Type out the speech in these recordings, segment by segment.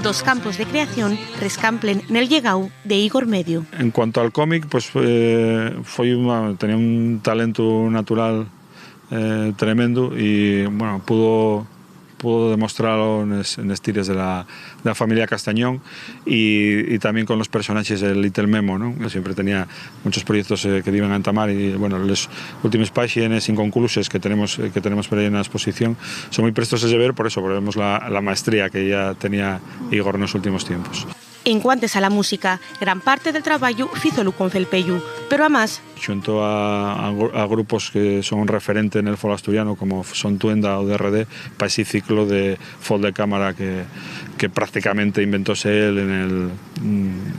dos campos de creación rescamplen nel llegau de Igor Medio. En cuanto al cómic, pues tenía un talento natural tremendo y bueno, pudo demostrarlo en los tires de la familia Castañón y también con los personajes del Little Memo, ¿no? Yo siempre tenía muchos proyectos que iban a entamar y bueno, los últimos páginas inconclusos que tenemos por ahí en la exposición son muy prestos a ver, por eso, porque vemos la maestría que ya tenía Igor en los últimos tiempos. En cuantes a la música, gran parte del traballo fízolo con Felpeyu, pero además junto a grupos que son referentes en el folk asturiano como son Tuenda o DRD, para ese ciclo de folk de cámara que prácticamente inventóse él en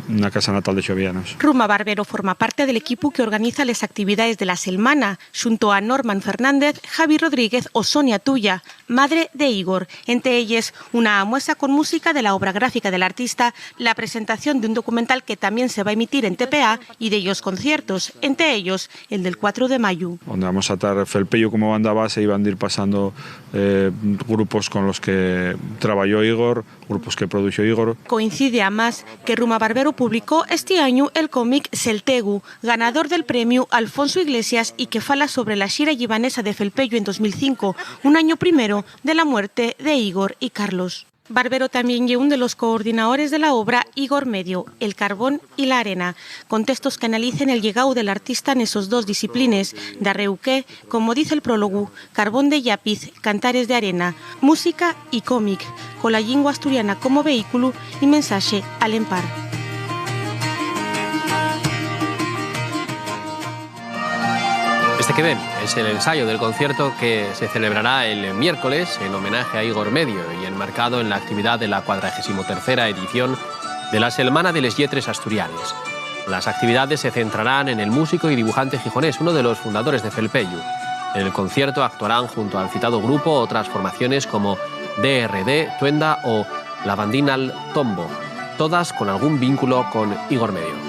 una casa natal de Xovianos. Ruma Barbero forma parte del equipo que organiza las actividades de la Selmana, junto a Norman Fernández, Javi Rodríguez o Sonia Tuya, madre de Igor. Entre ellas, una muestra con música de la obra gráfica del artista, la presentación de un documental que también se va a emitir en TPA y de ellos conciertos, entre ellos el del 4 de mayo. Donde vamos a estar Felpeyu como banda base y van a ir pasando grupos con los que trabajó Igor, grupos que produjo Igor. Coincide además que Ruma Barbero publicó este año el cómic Seltegu, ganador del premio Alfonso Iglesias y que fala sobre la xira libanesa de Felpeyu en 2005, un año primero de la muerte de Igor y Carlos. Barbero también es uno de los coordinadores de la obra Igor Medio, el carbón y la arena, con textos que analicen el llegado del artista en esos dos disciplines, darreu que, como dice el prólogo, carbón de lápiz, cantares de arena, música y cómic, con la lengua asturiana como vehículo y mensaje al empar. Este que ven es el ensayo del concierto que se celebrará el miércoles en homenaje a Igor Medio y enmarcado en la actividad de la 43ª edición de la Selmana de les Lletres Asturianes. Las actividades se centrarán en el músico y dibujante gijonés, uno de los fundadores de Felpeyu. En el concierto actuarán junto al citado grupo otras formaciones como DRD, Tuenda o La Bandinal Tombo, todas con algún vínculo con Igor Medio.